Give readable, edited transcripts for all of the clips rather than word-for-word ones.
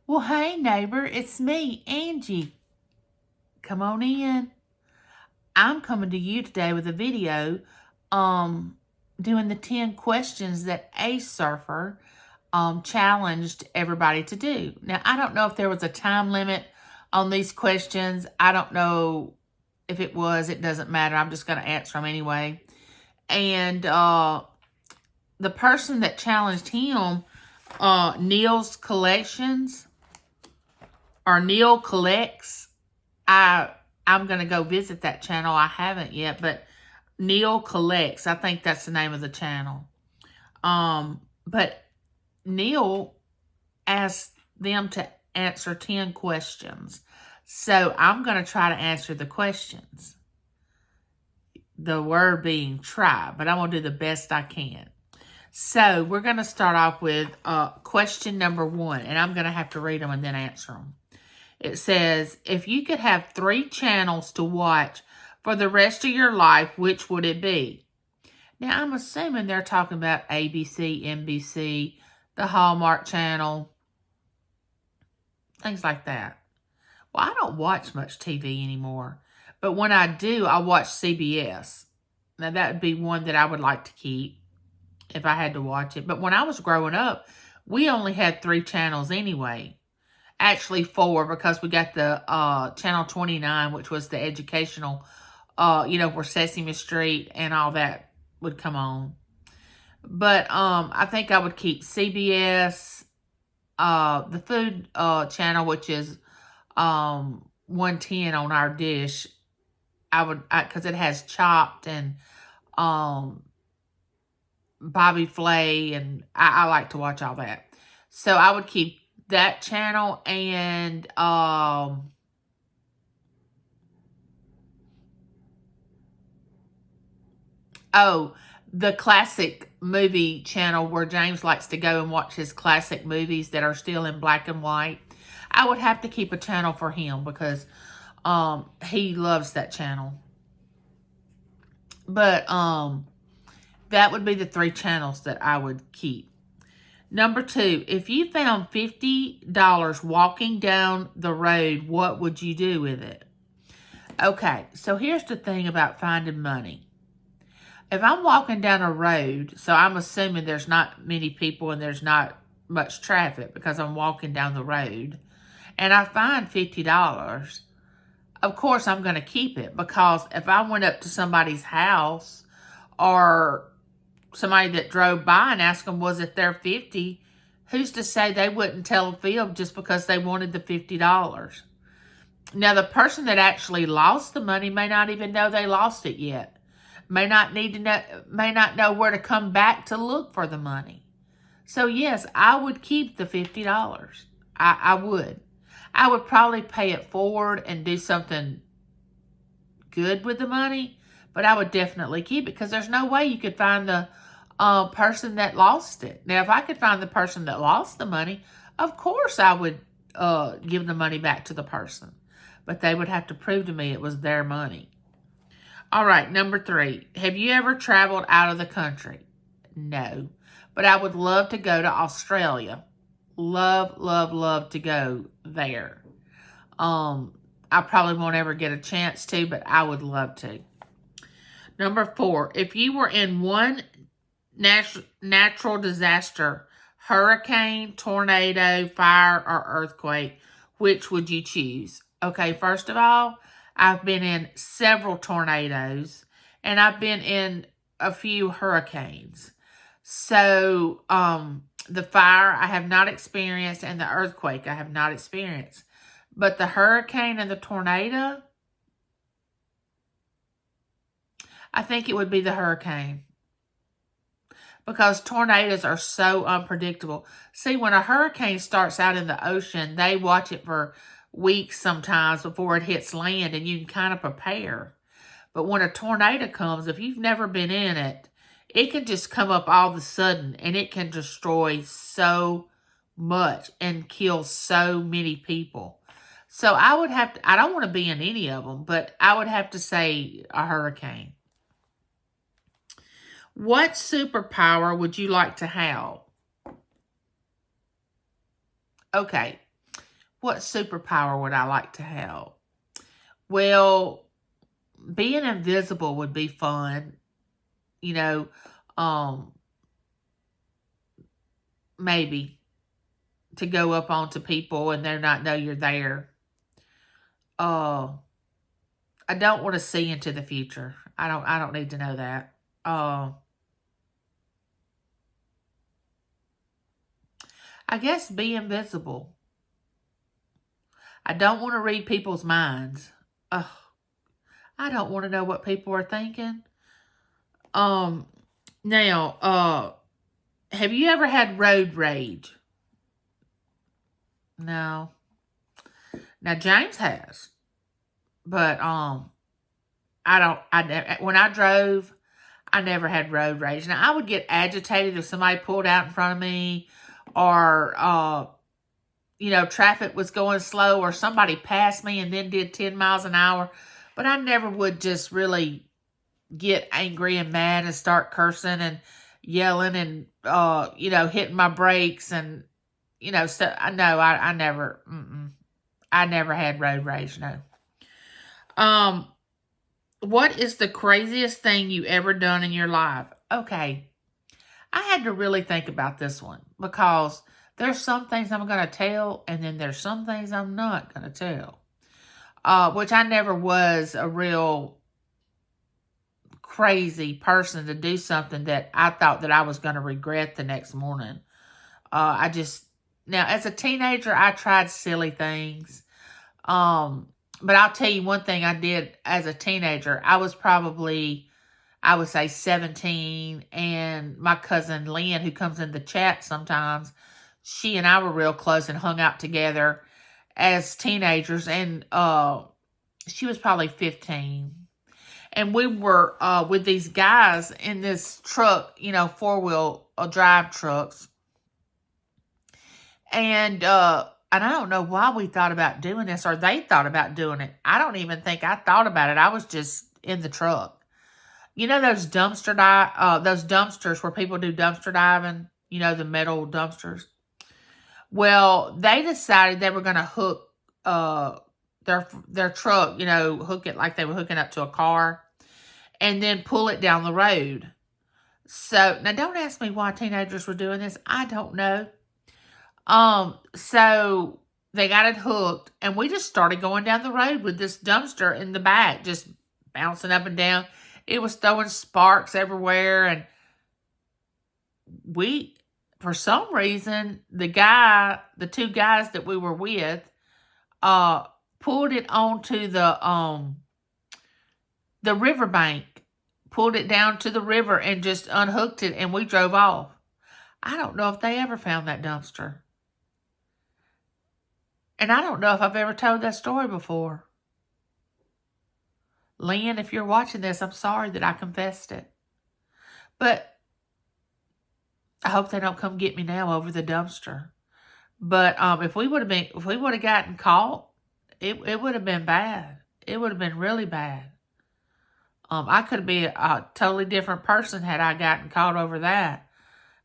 Well, hey, neighbor, it's me, Angie. Come on in. I'm coming to you today with a video doing the 10 questions that Ace Surfer challenged everybody to do. Now, I don't know if there was a time limit on these questions. I don't know if it was. It doesn't matter. I'm just going to answer them anyway. And the person that challenged him, Neil's Collections, or Neil Collects, I'm going to go visit that channel. I haven't yet, but Neil Collects, I think that's the name of the channel. But Neil asked them to answer 10 questions. So I'm going to try to answer the questions. The word being try, but I'm going to do the best I can. So we're going to start off with question number 1, and I'm going to have to read them and then answer them. It says, if you could have 3 channels to watch for the rest of your life, which would it be? Now, I'm assuming they're talking about ABC, NBC, the Hallmark Channel, things like that. Well, I don't watch much TV anymore, but when I do, I watch CBS. Now, that would be one that I would like to keep if I had to watch it. But when I was growing up, we only had 3 channels anyway. Actually 4, because we got the Channel 29, which was the educational, where Sesame Street and all that would come on. But I think I would keep CBS, the food channel, which is 110 on our dish. Because it has Chopped and Bobby Flay, and I like to watch all that. So I would keep that channel, and the classic movie channel, where James likes to go and watch his classic movies that are still in black and white. I would have to keep a channel for him because he loves that channel. But that would be the 3 channels that I would keep. Number 2, if you found $50 walking down the road, what would you do with it? Okay, so here's the thing about finding money. If I'm walking down a road, so I'm assuming there's not many people and there's not much traffic because I'm walking down the road, and I find $50, of course I'm going to keep it, because if I went up to somebody's house or somebody that drove by and asked them, was it their 50, who's to say they wouldn't tell a fib just because they wanted the $50? Now, the person that actually lost the money may not even know they lost it yet. May not know where to come back to look for the money. So yes, I would keep the $50. I would. I would probably pay it forward and do something good with the money, but I would definitely keep it, because there's no way you could find the person that lost it. Now, if I could find the person that lost the money, of course I would give the money back to the person. But they would have to prove to me it was their money. All right, number 3. Have you ever traveled out of the country? No. But I would love to go to Australia. Love, love, love to go there. I probably won't ever get a chance to, but I would love to. Number 4. If you were in one natural disaster, hurricane, tornado, fire, or earthquake, which would you choose? Okay, first of all, I've been in several tornadoes, and I've been in a few hurricanes. So, the fire I have not experienced, and the earthquake I have not experienced. But the hurricane and the tornado, I think it would be the hurricane, because tornadoes are so unpredictable. See, when a hurricane starts out in the ocean, they watch it for weeks sometimes before it hits land, and you can kind of prepare. But when a tornado comes, if you've never been in it, it can just come up all of a sudden, and it can destroy so much and kill so many people. So I would have to, I don't want to be in any of them, but I would have to say a hurricane. What superpower would you like to have? Okay, what superpower would I like to have? Well, being invisible would be fun. You know, um, maybe to go up onto people and they not know you're there. Uh, I don't want to see into the future. I don't need to know that. I guess be invisible. I don't want to read people's minds. I don't want to know what people are thinking. Now, have you ever had road rage? No. Now James has, but when I drove, I never had road rage. Now I would get agitated if somebody pulled out in front of me, or traffic was going slow, or somebody passed me and then did 10 miles an hour. But I never would just really get angry and mad and start cursing and yelling and, hitting my brakes and, so I never, I never had road rage, no. What is the craziest thing you ever done in your life? Okay, I had to really think about this one because there's some things I'm going to tell, and then there's some things I'm not going to tell. Which I never was a real crazy person to do something that I thought that I was going to regret the next morning. Now, as a teenager, I tried silly things. But I'll tell you one thing I did as a teenager. I was probably, I would say 17, and my cousin Lynn, who comes in the chat sometimes, she and I were real close and hung out together as teenagers, and she was probably 15. And we were with these guys in this truck, four-wheel drive trucks. And I don't know why we thought about doing this, or they thought about doing it. I don't even think I thought about it. I was just in the truck. You know those those dumpsters where people do dumpster diving? You know, the metal dumpsters? Well, they decided they were going to hook their truck, hook it like they were hooking up to a car, and then pull it down the road. So, now don't ask me why teenagers were doing this. I don't know. So they got it hooked, and we just started going down the road with this dumpster in the back, just bouncing up and down. It was throwing sparks everywhere, and for some reason, the two guys that we were with, pulled it onto the riverbank, pulled it down to the river and just unhooked it, and we drove off. I don't know if they ever found that dumpster. And I don't know if I've ever told that story before. Lynn, if you're watching this, I'm sorry that I confessed it. But I hope they don't come get me now over the dumpster. But if we would have gotten caught, it would have been bad. It would have been really bad. I could be a totally different person had I gotten caught over that.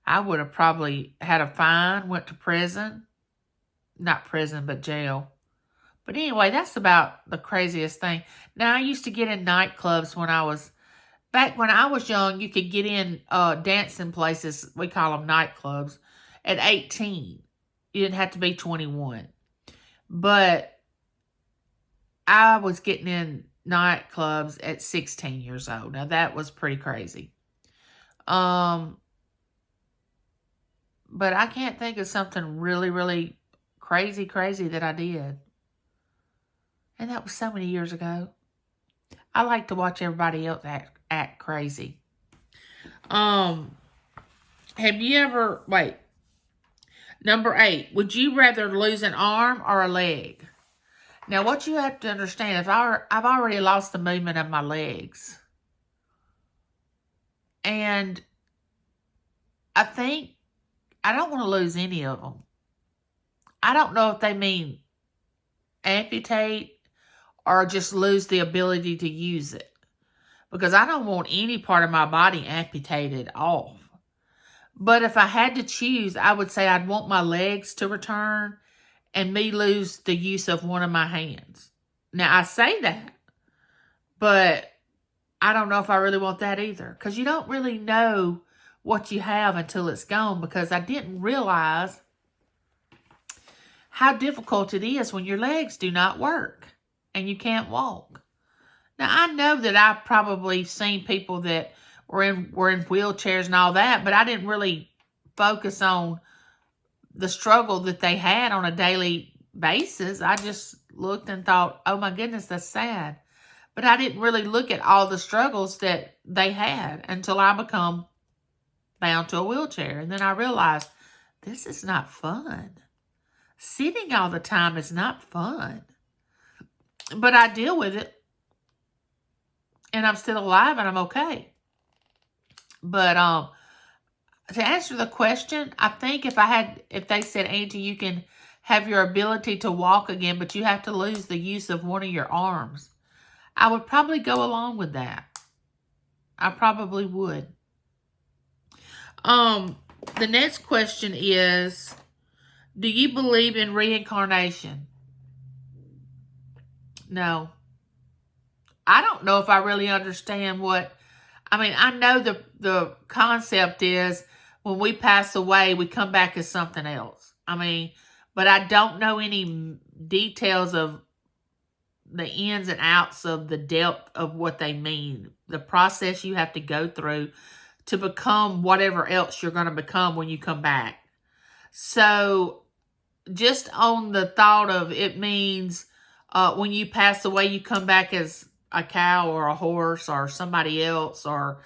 I would have probably had a fine, went to prison. Not prison, but jail. But anyway, that's about the craziest thing. Now, I used to get in nightclubs back when I was young, you could get in dancing places, we call them nightclubs, at 18. You didn't have to be 21. But I was getting in nightclubs at 16 years old. Now, that was pretty crazy. But I can't think of something really, really crazy that I did. And that was so many years ago. I like to watch everybody else act crazy. Have you ever, number 8, would you rather lose an arm or a leg? Now, what you have to understand is I've already lost the movement of my legs. And I think I don't want to lose any of them. I don't know if they mean amputate or just lose the ability to use it. Because I don't want any part of my body amputated off. But if I had to choose, I would say I'd want my legs to return and me lose the use of one of my hands. Now, I say that, but I don't know if I really want that either, because you don't really know what you have until it's gone, because I didn't realize how difficult it is when your legs do not work and you can't walk. Now, I know that I've probably seen people that were in wheelchairs and all that, but I didn't really focus on the struggle that they had on a daily basis. I just looked and thought, oh my goodness, that's sad. But I didn't really look at all the struggles that they had until I become bound to a wheelchair. And then I realized, this is not fun. Sitting all the time is not fun. But I deal with it. And I'm still alive and I'm okay. But to answer the question, I think if they said, Angie, you can have your ability to walk again, but you have to lose the use of one of your arms, I would probably go along with that. I probably would. The next question is, do you believe in reincarnation? No. I don't know if I really understand I know the concept is when we pass away, we come back as something else. But I don't know any details of the ins and outs of the depth of what they mean. The process you have to go through to become whatever else you're going to become when you come back. So just on the thought of it means when you pass away, you come back as a cow or a horse or somebody else or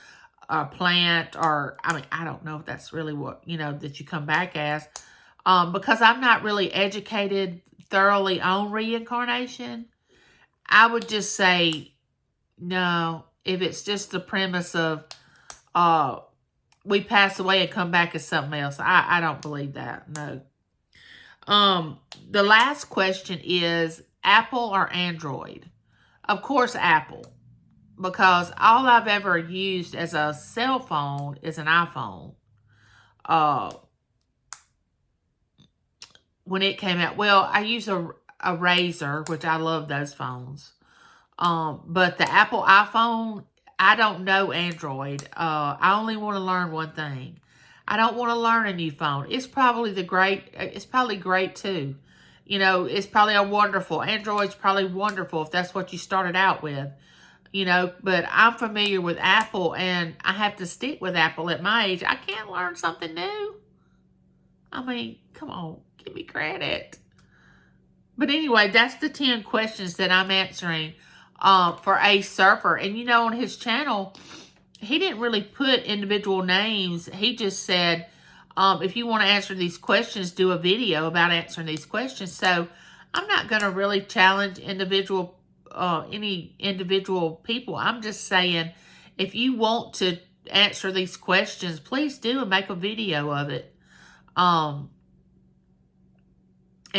a plant or, I don't know if that's really what, that you come back as. Because I'm not really educated thoroughly on reincarnation, I would just say no. If it's just the premise of we pass away and come back as something else, I don't believe that. No. The last question is Apple or Android? Of course, Apple, because all I've ever used as a cell phone is an iPhone. When it came out, well, I use a Razr, which I love those phones. But the Apple iPhone, I don't know Android. I only want to learn one thing. I don't want to learn a new phone. It's probably great too. It's probably a wonderful. Android's probably wonderful if that's what you started out with. But I'm familiar with Apple and I have to stick with Apple at my age. I can't learn something new. Come on, give me credit. But anyway, that's the 10 questions that I'm answering for Ace Surfer. And on his channel, he didn't really put individual names. He just said, if you want to answer these questions, do a video about answering these questions. So I'm not going to really challenge any individual people. I'm just saying, if you want to answer these questions, please do and make a video of it. And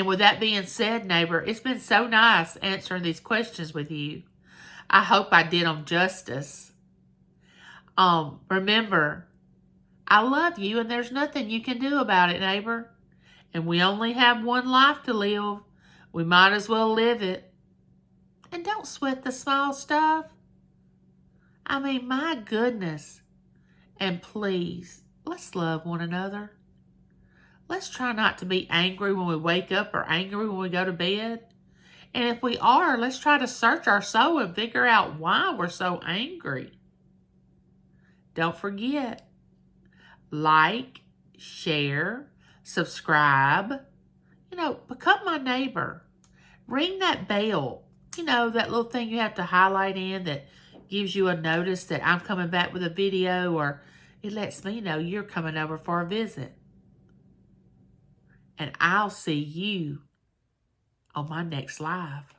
with that being said, neighbor, it's been so nice answering these questions with you. I hope I did them justice. Remember, I love you and there's nothing you can do about it, neighbor. And we only have one life to live. We might as well live it. And don't sweat the small stuff. My goodness. And please, let's love one another. Let's try not to be angry when we wake up or angry when we go to bed. And if we are, let's try to search our soul and figure out why we're so angry. Don't forget, like, share, subscribe. Become my neighbor. Ring that bell. That little thing you have to highlight in that gives you a notice that I'm coming back with a video, or it lets me know you're coming over for a visit. And I'll see you on my next live.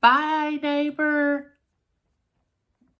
Bye, neighbor.